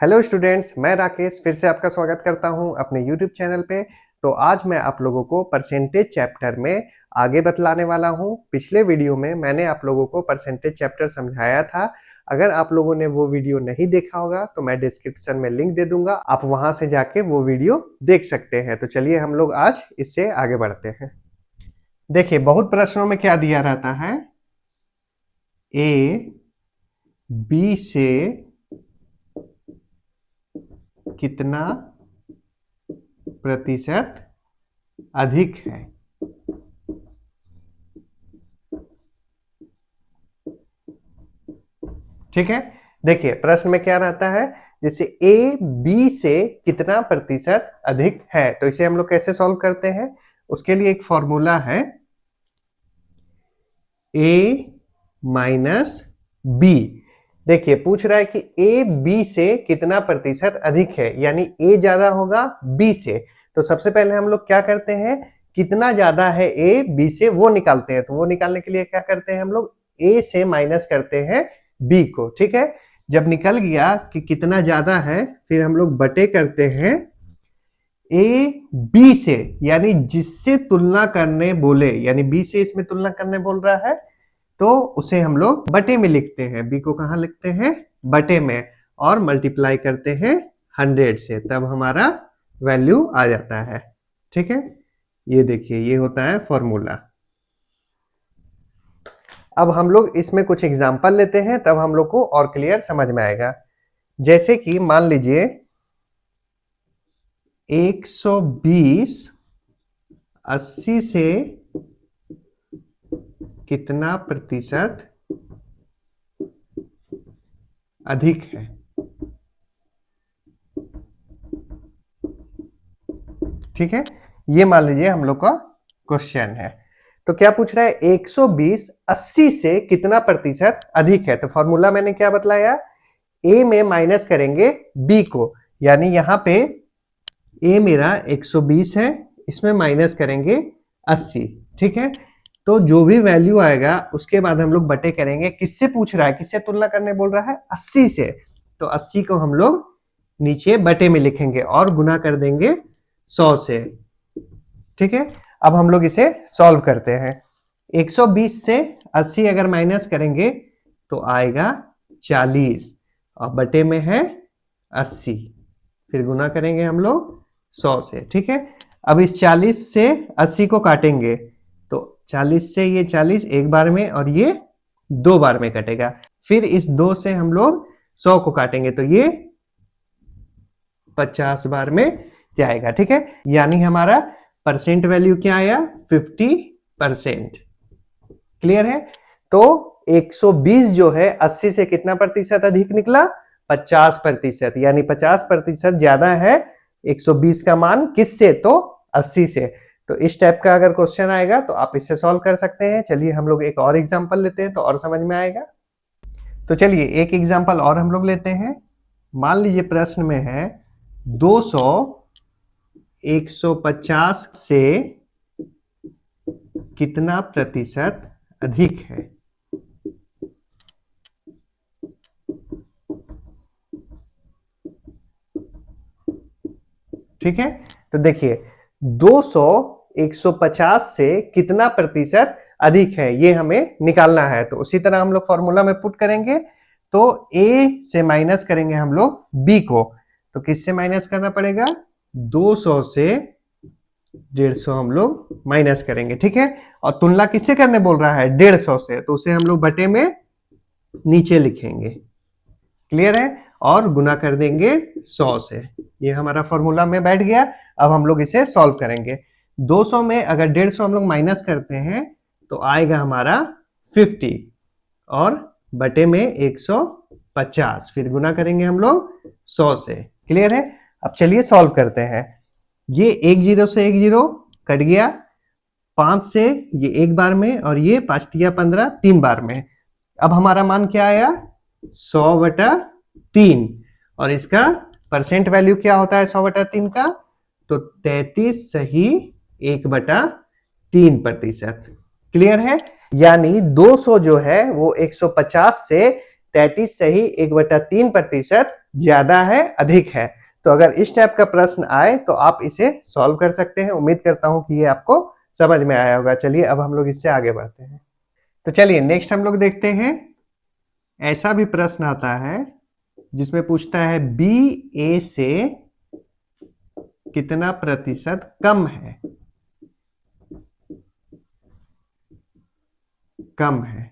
Hello students, मैं राकेश फिर से आपका स्वागत करता हूं अपने यूट्यूब चैनल पे। तो आज मैं आप लोगों को परसेंटेज चैप्टर में आगे बतलाने वाला हूं। पिछले वीडियो में मैंने आप लोगों को परसेंटेज चैप्टर समझाया था। अगर आप लोगों ने वो वीडियो नहीं देखा होगा तो मैं डिस्क्रिप्शन में लिंक दे दूंगा, आप वहां से जाके वो वीडियो देख सकते हैं। तो चलिए हम लोग आज इससे आगे बढ़ते हैं। देखिए, बहुत प्रश्नों में क्या दिया रहता है, ए बी से कितना प्रतिशत अधिक है। ठीक है, देखिए प्रश्न में क्या रहता है, जैसे ए बी से कितना प्रतिशत अधिक है, तो इसे हम लोग कैसे सॉल्व करते हैं। उसके लिए एक फॉर्मूला है, ए माइनस बी। देखिए पूछ रहा है कि ए बी से कितना प्रतिशत अधिक है, यानी ए ज्यादा होगा बी से। तो सबसे पहले हम लोग क्या करते हैं, कितना ज्यादा है ए बी से वो निकालते हैं। तो वो निकालने के लिए क्या करते हैं, हम लोग ए से माइनस करते हैं बी को। ठीक है, जब निकल गया कि कितना ज्यादा है, फिर हम लोग बटे करते हैं ए बी से, यानी जिससे तुलना करने बोले, यानी बी से इसमें तुलना करने बोल रहा है तो उसे हम लोग बटे में लिखते हैं। बी को कहाँ लिखते हैं, बटे में, और मल्टीप्लाई करते हैं 100 से, तब हमारा वैल्यू आ जाता है। ठीक है, ये देखिए ये होता है फॉर्मूला। अब हम लोग इसमें कुछ एग्जाम्पल लेते हैं, तब हम लोग को और क्लियर समझ में आएगा। जैसे कि मान लीजिए 120 80 से कितना प्रतिशत अधिक है। ठीक है, ये मान लीजिए हम लोग का क्वेश्चन है। तो क्या पूछ रहा है, 120 80 से कितना प्रतिशत अधिक है। तो फॉर्मूला मैंने क्या बतलाया, ए में माइनस करेंगे बी को, यानी यहां पे ए मेरा 120 है, इसमें माइनस करेंगे 80। ठीक है, तो जो भी वैल्यू आएगा उसके बाद हम लोग बटे करेंगे। किससे पूछ रहा है, किससे तुलना करने बोल रहा है, 80 से। तो 80 को हम लोग नीचे बटे में लिखेंगे और गुना कर देंगे 100 से। ठीक है, अब हम लोग इसे सॉल्व करते हैं। 120 से 80 अगर माइनस करेंगे तो आएगा 40, और बटे में है 80, फिर गुना करेंगे हम लोग 100 से। ठीक है, अब इस 40 से 80 को काटेंगे तो 40 से ये 40 एक बार में और ये 2 बार में कटेगा। फिर इस 2 से हम लोग 100 को काटेंगे तो ये 50 बार में जाएगा। ठीक है, यानी हमारा परसेंट वैल्यू क्या आया, 50%। क्लियर है, तो 120 जो है 80 से कितना प्रतिशत अधिक निकला, 50%, यानी 50% ज्यादा है 120 का मान किससे, तो 80 से। तो इस टाइप का अगर क्वेश्चन आएगा तो आप इससे सॉल्व कर सकते हैं। चलिए हम लोग एक और एग्जांपल लेते हैं तो और समझ में आएगा। तो चलिए एक एग्जांपल और हम लोग लेते हैं। मान लीजिए प्रश्न में है 200 150 से कितना प्रतिशत अधिक है। ठीक है, तो देखिए 200 150 से कितना प्रतिशत अधिक है, ये हमें निकालना है। तो उसी तरह हम लोग फॉर्मूला में पुट करेंगे। तो ए से माइनस करेंगे हम लोग बी को, तो किससे माइनस करना पड़ेगा, 200 से 150 हम लोग माइनस करेंगे। ठीक है, और तुलना किससे करने बोल रहा है, 150 से, तो उसे हम लोग बटे में नीचे लिखेंगे। क्लियर है, और गुना कर देंगे 100 से। ये हमारा फॉर्मूला में बैठ गया। अब हम लोग इसे सॉल्व करेंगे। 200 में अगर 150 हम लोग माइनस करते हैं तो आएगा हमारा 50, और बटे में 150, फिर गुना करेंगे हम लोग 100 से। क्लियर है, अब चलिए सॉल्व करते हैं। ये 1 0 से 1 0 कट गया, 5 से ये एक बार में, और ये 5 तिया 15 3 बार में। अब हमारा मान क्या आया, 100/3, और इसका परसेंट वैल्यू क्या होता है 100/3 का, तो 33 सही 1/3%। क्लियर है, यानी 200 जो है वो 150 से 33 से ही 1/3% ज्यादा है, अधिक है। तो अगर इस टाइप का प्रश्न आए तो आप इसे सॉल्व कर सकते हैं। उम्मीद करता हूं कि ये आपको समझ में आया होगा। चलिए अब हम लोग इससे आगे बढ़ते हैं। तो चलिए नेक्स्ट हम लोग देखते हैं। ऐसा भी प्रश्न आता है जिसमें पूछता है बी ए से कितना प्रतिशत कम है। कम है,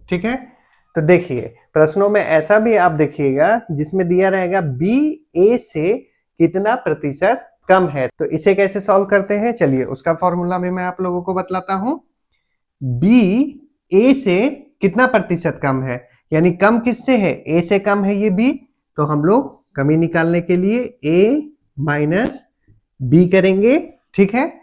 ठीक है। तो देखिए प्रश्नों में ऐसा भी आप देखिएगा जिसमें दिया रहेगा बी ए से कितना प्रतिशत कम है। तो इसे कैसे सॉल्व करते हैं, चलिए उसका फॉर्मूला भी मैं आप लोगों को बतलाता हूं। बी ए से कितना प्रतिशत कम है, यानी कम किससे है, ए से कम है ये बी। तो हम लोग कमी निकालने के लिए ए माइनस बी करेंगे, ठीक है।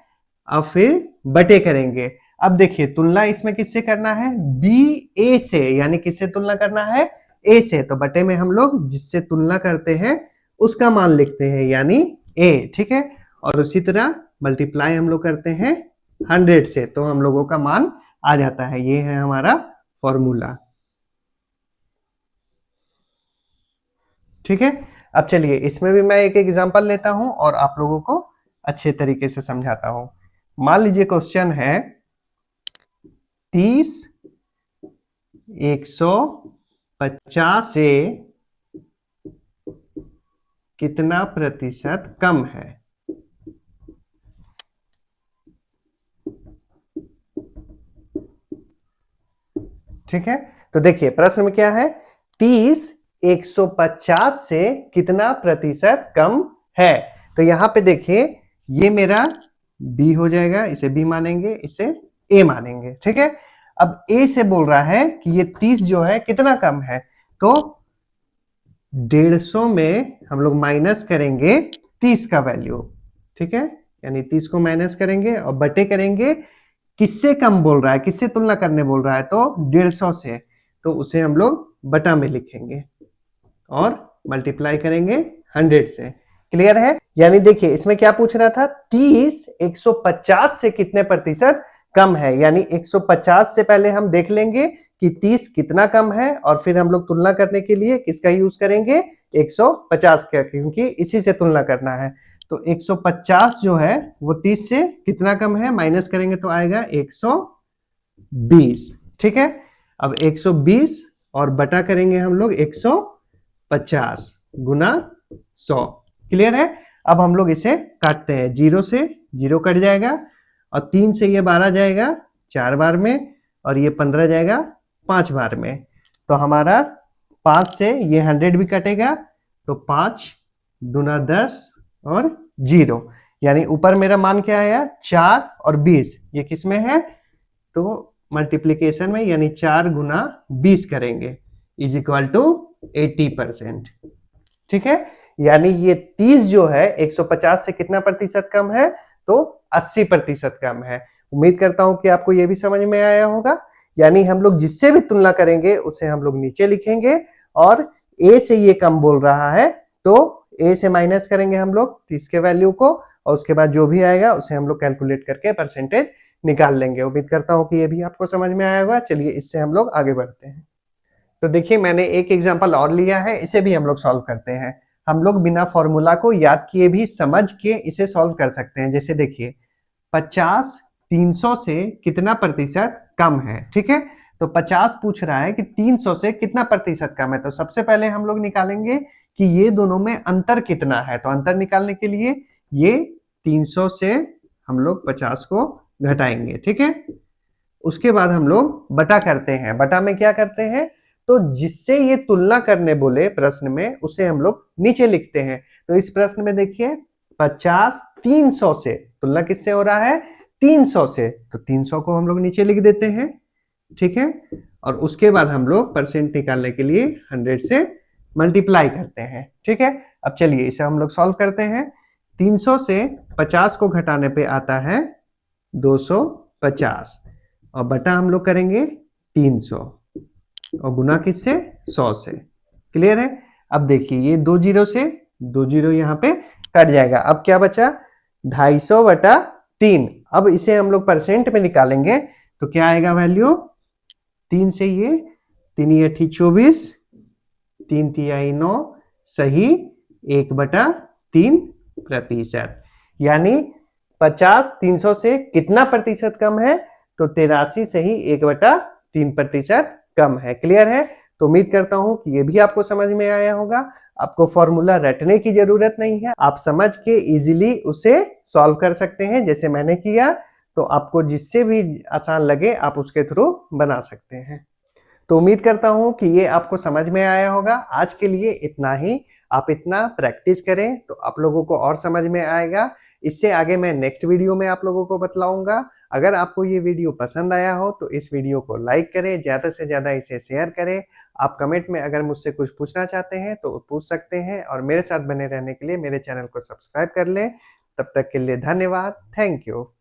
अब फिर बटे करेंगे। अब देखिए तुलना इसमें किससे करना है, बी ए से, यानी किससे तुलना करना है, ए से। तो बटे में हम लोग जिससे तुलना करते हैं उसका मान लिखते हैं, यानी ए, ठीक है। और उसी तरह मल्टीप्लाई हम लोग करते हैं 100 से, तो हम लोगों का मान आ जाता है। ये है हमारा फॉर्मूला, ठीक है। अब चलिए इसमें भी मैं एक एग्जांपल लेता हूं और आप लोगों को अच्छे तरीके से समझाता हूं। मान लीजिए क्वेश्चन है 30 150 से कितना प्रतिशत कम है। ठीक है, तो देखिए प्रश्न में क्या है, 30 150 से कितना प्रतिशत कम है। तो यहां पे देखिए ये मेरा b हो जाएगा, इसे b मानेंगे, इसे a मानेंगे, ठीक है। अब a से बोल रहा है कि ये 30 जो है कितना कम है, तो 150 में हम लोग माइनस करेंगे 30 का वैल्यू, ठीक है। यानी 30 को माइनस करेंगे और बटे करेंगे किससे कम बोल रहा है, किससे तुलना करने बोल रहा है, तो 150 से। तो उसे हम लोग बटा में लिखेंगे और मल्टीप्लाई करेंगे 100 से। क्लियर है। यानी देखिए इसमें क्या पूछ रहा था, 30 150 से कितने प्रतिशत कम है। यानी 150 से पहले हम देख लेंगे कि 30 कितना कम है और फिर हम लोग तुलना करने के लिए किसका यूज करेंगे, 150 का, क्योंकि इसी से तुलना करना है। तो 150 जो है वो 30 से कितना कम है, माइनस करेंगे तो आएगा 120, ठीक है। अब 120 और बटा करेंगे हम लोग 150 गुना 100। क्लियर है। अब हम लोग इसे काटते हैं, 0 से 0 कट जाएगा और 3 से ये 12 जाएगा 4 बार में और ये 15 जाएगा 5 बार में। तो हमारा 5 से ये 100 भी कटेगा, तो 5 दूना 10 और 0, यानी ऊपर मेरा मान क्या आया, 4 और 20। ये किस में है, तो मल्टीप्लीकेशन में, यानी 4 गुना 20 करेंगे इज इक्वल टू 80%, ठीक है। यानी ये 30 जो है 150 से कितना प्रतिशत कम है, तो 80% कम है। उम्मीद करता हूं कि आपको ये भी समझ में आया होगा। यानी हम लोग जिससे भी तुलना करेंगे उसे हम लोग नीचे लिखेंगे और ए से ये कम बोल रहा है तो ए से माइनस करेंगे हम लोग 30 के वैल्यू को और उसके बाद जो भी आएगा उसे हम लोग कैलकुलेट करके परसेंटेज निकाल लेंगे। उम्मीद करता हूं कि ये भी आपको समझ में आया होगा। चलिए इससे हम लोग आगे बढ़ते हैं। तो देखिए मैंने एक एग्जांपल और लिया है, इसे भी हम लोग सॉल्व करते हैं। हम लोग बिना फॉर्मूला को याद किए भी समझ के इसे सॉल्व कर सकते हैं। जैसे देखिए 50 300 से कितना प्रतिशत कम है, ठीक है। तो 50 पूछ रहा है कि 300 से कितना प्रतिशत कम है। तो सबसे पहले हम लोग निकालेंगे कि ये दोनों में अंतर कितना है। तो अंतर निकालने के लिए ये 300 से हम लोग 50 को घटाएंगे, ठीक है। उसके बाद हम लोग बटा करते हैं। बटा में क्या करते हैं, तो जिससे ये तुलना करने बोले प्रश्न में उसे हम लोग नीचे लिखते हैं। तो इस प्रश्न में देखिए 50 300 से, तुलना किससे हो रहा है, 300 से, तो 300 को हम लोग नीचे लिख देते हैं, ठीक है। और उसके बाद हम लोग परसेंट निकालने के लिए 100 से मल्टीप्लाई करते हैं, ठीक है। अब चलिए इसे हम लोग सॉल्व करते हैं। 300 से 50 को घटाने पे आता है 250 और बटा हम लोग करेंगे 300 और गुना किससे, 100 से। क्लियर है। अब देखिए ये 2 जीरो से 2 जीरो यहाँ पे कट जाएगा। अब क्या बचा, 250 बटा 3। अब इसे हम लोग परसेंट में निकालेंगे तो क्या आएगा वैल्यू, 3 से ये 3 × 8 = 24, 3 × 3 = 9, सही 1/3%। यानी 50 300 से कितना प्रतिशत कम है? तो 83 सही 1/3% कम है। क्लियर है? तो उम्मीद करता हूं कि ये भी आपको समझ में आया होगा। आपको फॉर्मूला रटने की जरूरत नहीं है, आप समझ के इजीली उसे सॉल्व कर सकते हैं जैसे मैंने किया। तो आपको जिससे भी आसान लगे आप उसके थ्रू बना सकते हैं। तो उम्मीद करता हूं कि ये आपको समझ में आया होगा। आज के लिए इतना ही। आप इतना प्रैक्टिस करें तो आप लोगों को और समझ में आएगा। इससे आगे मैं नेक्स्ट वीडियो में आप लोगों को बतलाऊंगा। अगर आपको ये वीडियो पसंद आया हो तो इस वीडियो को लाइक करें, ज़्यादा से ज़्यादा इसे शेयर करें। आप कमेंट में अगर मुझसे कुछ पूछना चाहते हैं तो पूछ सकते हैं, और मेरे साथ बने रहने के लिए मेरे चैनल को सब्सक्राइब कर लें। तब तक के लिए धन्यवाद। Thank you.